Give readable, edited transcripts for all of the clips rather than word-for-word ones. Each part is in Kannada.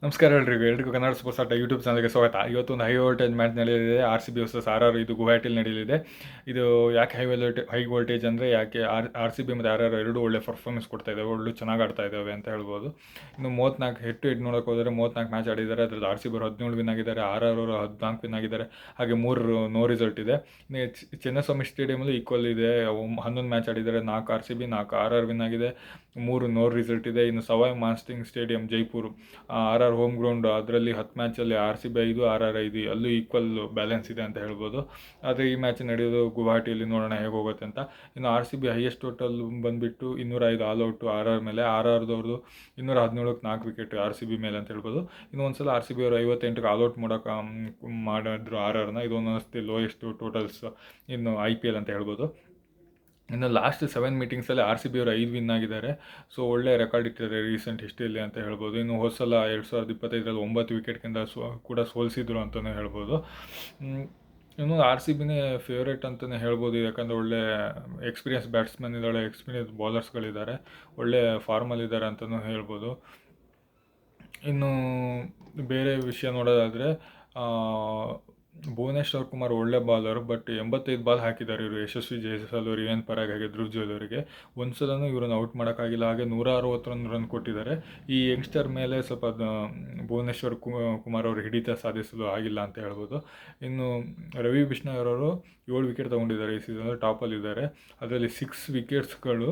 ನಮಸ್ಕಾರ ಎಲ್ರಿಗೂ ಕನ್ನಡ ಸ್ಪೋರ್ಟ್ಸ್ ಆಟ ಯೂಟ್ಯೂಬ್ ಚಾನಲ್ಗೆ ಸ್ವಾಗತ. ಇವತ್ತು ಒಂದು ಹೈ ವೋಲ್ಟೇಜ್ ಮ್ಯಾಚ್ ನಡೆಯಲಿದೆ. RCB versus RR. ಇದು ಗುವಾಹಟಿಯಲ್ಲಿ ನಡೆಯಲಿದೆ. ಇದು ಯಾಕೆ ಹೈ ವೋಲ್ಟೇಜ್ ಅಂದರೆ ಯಾಕೆ RCB ಮತ್ತು RR ಎರಡು ಒಳ್ಳೆ ಪರ್ಫಾರ್ಮೆನ್ಸ್ ಕೊಡ್ತಾ ಇದ್ದಾವೆ, ಒಳ್ಳೆ ಚೆನ್ನಾಗಿ ಆಡ್ತಾ ಇದ್ದಾವೆ ಅಂತ ಹೇಳ್ಬೋದು. ಇನ್ನು 34 ಹೆಡ್ ಟು ಹೆಡ್ ನೋಡೋಕೆ ಹೋದರೆ 34 ಮ್ಯಾಚ್ ಆಡಿದ್ದಾರೆ. ಅದರಲ್ಲಿ RCB ಅವರು 17 ವಿನ್ ಆಗಿದ್ದಾರೆ, RR ಅವರು 14 ವಿನ್ ಆಗಿದ್ದಾರೆ. ಹಾಗೆ 3 ನೋ ರಿಸಲ್ಟ್ ಇದೆ. ಇನ್ನು ಚಿನ್ನಸ್ವಾಮಿ ಸ್ಟೇಡಿಯಮಲ್ಲೂ ಈಕ್ವಲ್ ಇದೆ. 11 ಮ್ಯಾಚ್ ಆಡಿದ್ದಾರೆ, 4 RCB 4 RR ವಿನ್ ಆಗಿದೆ, 3 ನೋ ರಿಸಲ್ಟ್ ಇದೆ. ಇನ್ನು Sawai Mansingh stadium Jaipur, RR home ground, ಅದರಲ್ಲಿ 10 ಮ್ಯಾಚಲ್ಲಿ RCB 5 RR 5 ಅಲ್ಲೂ ಈಕ್ವಲ್ ಬ್ಯಾಲೆನ್ಸ್ ಇದೆ ಅಂತ ಹೇಳ್ಬೋದು. ಆದರೆ ಈ ಮ್ಯಾಚ್ ನಡೆಯೋದು ಗುವಾಹಟಿಯಲ್ಲಿ, ನೋಡೋಣ ಹೇಗೆ ಹೋಗುತ್ತೆ ಅಂತ. ಇನ್ನು RCB ಹೈಯೆಸ್ಟ್ ಟೋಟಲ್ ಬಂದುಬಿಟ್ಟು 205 ಆಲ್ಔಟು RR ಮೇಲೆ. RRದವ್ರದ್ದು 217ಕ್ಕೆ 4 ವಿಕೆಟ್ RCB ಮೇಲೆ ಅಂತ ಹೇಳ್ಬೋದು. ಇನ್ನು ಒಂದ್ಸಲ RCB ಅವರು 58ಕ್ಕೆ ಆಲ್ಔಟ್ ಮಾಡಿದ್ರು RRನ. ಇದು ಒಂದೊಂದು ಲೋಯೆಸ್ಟ್ ಟೋಟಲ್ಸ್ ಇನ್ನು IPL ಅಂತ ಹೇಳ್ಬೋದು. ಇನ್ನು ಲಾಸ್ಟ್ 7 ಮೀಟಿಂಗ್ಸಲ್ಲಿ RCB ಅವರು 5 ವಿನ್ ಆಗಿದ್ದಾರೆ. ಸೊ ಒಳ್ಳೆ ರೆಕಾರ್ಡ್ ಇಟ್ಟಿದ್ದಾರೆ ರೀಸೆಂಟ್ ಹಿಸ್ಟ್ರಿಯಲ್ಲಿ ಅಂತ ಹೇಳ್ಬೋದು. ಇನ್ನು ಹೋದ ಸಲ 2025ರಲ್ಲಿ 9 ವಿಕೆಟ್ಗಿಂತ ಕೂಡ ಸೋಲಿಸಿದ್ರು ಅಂತಲೇ ಹೇಳ್ಬೋದು. ಇನ್ನು RCBನೇ ಫೇವ್ರೇಟ್ ಅಂತಲೇ ಹೇಳ್ಬೋದು, ಯಾಕಂದರೆ ಒಳ್ಳೆ ಎಕ್ಸ್ಪೀರಿಯನ್ಸ್ ಬ್ಯಾಟ್ಸ್ಮನ್ ಇದ್ದಾಳೆ, ಎಕ್ಸ್ಪೀರಿಯನ್ಸ್ ಬೌಲರ್ಸ್ಗಳಿದ್ದಾರೆ, ಒಳ್ಳೆ ಫಾರ್ಮಲ್ಲಿದ್ದಾರೆ ಅಂತಲೂ ಹೇಳ್ಬೋದು. ಇನ್ನು ಬೇರೆ ವಿಷಯ ನೋಡೋದಾದರೆ ಭುವನೇಶ್ವರ್ ಕುಮಾರ್ ಒಳ್ಳೆ ಬಾಲರ್, ಬಟ್ 85 ಬಾಲ್ ಹಾಕಿದ್ದಾರೆ ಇವರು. ಯಶಸ್ವಿ ಜೈಸ್ವಾಲ್, ರಿಯಾನ್ ಪರಾಗ್ ಹಾಗೆ ಧ್ರುವ್ ಜುವೆಲ್ ಅವರಿಗೆ ಒಂದ್ಸಲನೂ ಇವರನ್ನು ಔಟ್ ಮಾಡೋಕ್ಕಾಗಿಲ್ಲ. ಹಾಗೆ 161 ರನ್ ಕೊಟ್ಟಿದ್ದಾರೆ. ಈ ಯಂಗ್ಸ್ಟರ್ ಮೇಲೆ ಸ್ವಲ್ಪ ಭುವನೇಶ್ವರ್ ಕುಮಾರ್ ಅವರು ಹಿಡಿತ ಸಾಧಿಸಲು ಆಗಿಲ್ಲ ಅಂತ ಹೇಳ್ಬೋದು. ಇನ್ನು ರವಿ ಬಿಷ್ಣೋಯ್ ಅವರು 7 ವಿಕೆಟ್ ತೊಗೊಂಡಿದ್ದಾರೆ ಈ ಸೀಸನ್, ಟಾಪಲ್ಲಿದ್ದಾರೆ. ಅದರಲ್ಲಿ 6 ವಿಕೆಟ್ಸ್ಗಳು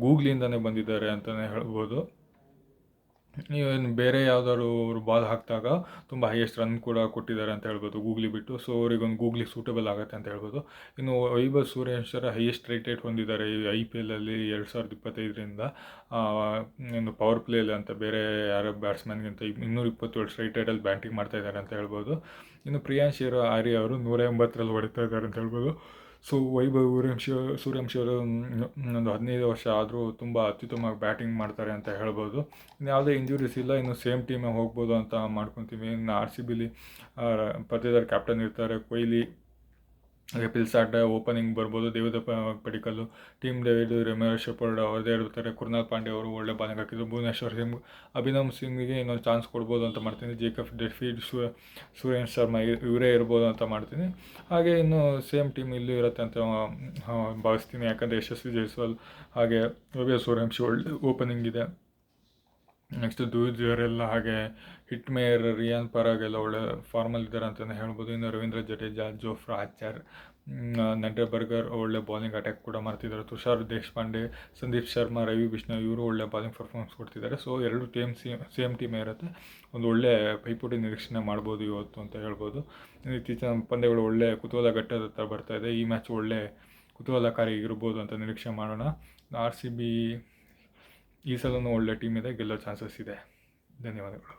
ಗೂಗ್ಲಿಂದನೇ ಬಂದಿದ್ದಾರೆ ಅಂತಲೇ ಹೇಳ್ಬೋದು. ಇನ್ನು ಬೇರೆ ಯಾವುದಾದ್ರು ಅವರು ಬಾಲ್ ಹಾಕಿದಾಗ ತುಂಬ ಹೈಯೆಸ್ಟ್ ರನ್ ಕೂಡ ಕೊಟ್ಟಿದ್ದಾರೆ ಅಂತ ಹೇಳ್ಬೋದು ಗೂಗ್ಲಿ ಬಿಟ್ಟು. ಸೊ ಅವರಿಗೊಂದು ಗೂಗ್ಲಿ ಸೂಟಬಲ್ ಆಗುತ್ತೆ ಅಂತ ಹೇಳ್ಬೋದು. ಇನ್ನು ವೈಭವ್ ಸೂರ್ಯವಂಶರ ಹೈಯೆಸ್ಟ್ ರೇಟ್ ಹೊಂದಿದ್ದಾರೆ ಈ IPLಲ್ಲಿ 2025ರಿಂದ. ಇನ್ನು ಪವರ್ ಪ್ಲೇಯಲ್ಲಿ ಅಂತ ಬೇರೆ ಯಾರೋ ಬ್ಯಾಟ್ಸ್ಮನ್ಗಿಂತ 227 ಸ್ಟ್ರೈಟ್ ರೇಟಲ್ಲಿ ಬ್ಯಾಟಿಂಗ್ ಮಾಡ್ತಾ ಇದ್ದಾರೆ ಅಂತ ಹೇಳ್ಬೋದು. ಇನ್ನು ಪ್ರಿಯಾಂಶ್ ಆರ್ಯ ಅವರು 180ರಲ್ಲಿ ಹೊಡಿತಾ ಇದ್ದಾರೆ ಅಂತ ಹೇಳ್ಬೋದು. ಸೊ ವೈಭವ್ ಸೂರ್ಯವಂಶಿ ಅವರು ಒಂದು 15 ವರ್ಷ ಆದರೂ ತುಂಬ ಅತ್ಯುತ್ತಮವಾಗಿ ಬ್ಯಾಟಿಂಗ್ ಮಾಡ್ತಾರೆ ಅಂತ ಹೇಳ್ಬೋದು. ಇನ್ನು ಯಾವುದೇ ಇಂಜುರೀಸ್ ಇಲ್ಲ, ಇನ್ನು ಸೇಮ್ ಟೀಮೇ ಹೋಗ್ಬೋದು ಅಂತ ಮಾಡ್ಕೊತೀವಿ. ಇನ್ನು RCBಲಿ ಪತ್ತೇದಾರ್ ಕ್ಯಾಪ್ಟನ್ ಇರ್ತಾರೆ, ಕೊಹ್ಲಿ ಹಾಗೆ ಪಿಲ್ಸಾಟ ಓಪನಿಂಗ್ ಬರ್ಬೋದು, ದೇವದತ್ತ ಪಡಿಕಲ್ಲು, ಟೀಮ್ ಡೇವಿಡ್, ರೆಮೇಶ್ ಶೆಪರ್ಡ್ ಅವ್ರದ್ದೇ ಇರ್ತಾರೆ, ಕೃಣಾಲ್ ಪಾಂಡ್ಯ ಅವರು ಒಳ್ಳೆ ಬಾಲಿಂಗ್ ಹಾಕಿದ್ರು, ಭುವನೇಶ್ವರ್ ಸಿಂಗ್, ಅಭಿನವ್ ಸಿಂಗಿಗೆ ಇನ್ನೊಂದು ಚಾನ್ಸ್ ಕೊಡ್ಬೋದು ಅಂತ ಮಾಡ್ತೀನಿ, ಜೇಕಬ್ ಡೆಫೀಡ್, ಸುರೇಶ್ ಶರ್ಮಾ ಇವರೇ ಇರ್ಬೋದು ಅಂತ ಮಾಡ್ತೀನಿ. ಹಾಗೆ ಇನ್ನು ಸೇಮ್ ಟೀಮ್ ಇಲ್ಲೂ ಇರುತ್ತೆ ಅಂತ ಭಾವಿಸ್ತೀನಿ, ಯಾಕಂದರೆ ಯಶಸ್ವಿ ಜೈಸ್ವಾಲ್ ಹಾಗೆ ವೈಭವ್ ಸೂರ್ಯವಂಶಿ ಒಳ್ಳೆ ಓಪನಿಂಗ್ ಇದೆ. ನೆಕ್ಸ್ಟ್ ಧೂಜರೆಲ್ಲ ಹಾಗೆ ಹಿಟ್ ಮೇಯರ್, ರಿಯಾನ್ ಪರಾಗ್ ಎಲ್ಲ ಒಳ್ಳೆ ಫಾರ್ಮಲ್ಲಿದ್ದಾರೆ ಅಂತಲೇ ಹೇಳ್ಬೋದು. ಇನ್ನು ರವೀಂದ್ರ ಜಡೇಜಾ, ಜೋಫ್ರಾ ಆರ್ಚರ್, ನೆಂಟರ್ಬರ್ಗರ್ ಒಳ್ಳೆ ಬಾಲಿಂಗ್ ಅಟ್ಯಾಕ್ ಕೂಡ ಮಾಡ್ತಿದ್ದಾರೆ. ತುಷಾರ್ ದೇಶಪಾಂಡೆ, ಸಂದೀಪ್ ಶರ್ಮಾ, ರವಿ ಬಿಷ್ಣೋಯ್ ಇವರು ಒಳ್ಳೆ ಬಾಲಿಂಗ್ ಪರ್ಫಾರ್ಮೆನ್ಸ್ ಕೊಡ್ತಿದ್ದಾರೆ. ಸೊ ಎರಡು ಸೇಮ್ ಟೀಮೇ ಇರುತ್ತೆ. ಒಂದು ಒಳ್ಳೆ ಪೈಪೋಟಿ ನಿರೀಕ್ಷಣೆ ಮಾಡ್ಬೋದು ಇವತ್ತು ಅಂತ ಹೇಳ್ಬೋದು. ಇತ್ತೀಚಿನ ಪಂದ್ಯಗಳು ಒಳ್ಳೆ ಕುತೂಹಲ ಘಟ್ಟದ ಬರ್ತಾ ಇದೆ. ಈ ಮ್ಯಾಚ್ ಒಳ್ಳೆ ಕುತೂಹಲಕಾರಿ ಇರ್ಬೋದು ಅಂತ ನಿರೀಕ್ಷೆ ಮಾಡೋಣ. RCB ಈ ಸಲನೂ ಒಳ್ಳೆ ಟೀಮ್ ಇದೆ, ಗೆಲ್ಲೋ ಚಾನ್ಸಸ್ ಇದೆ. ಧನ್ಯವಾದಗಳು.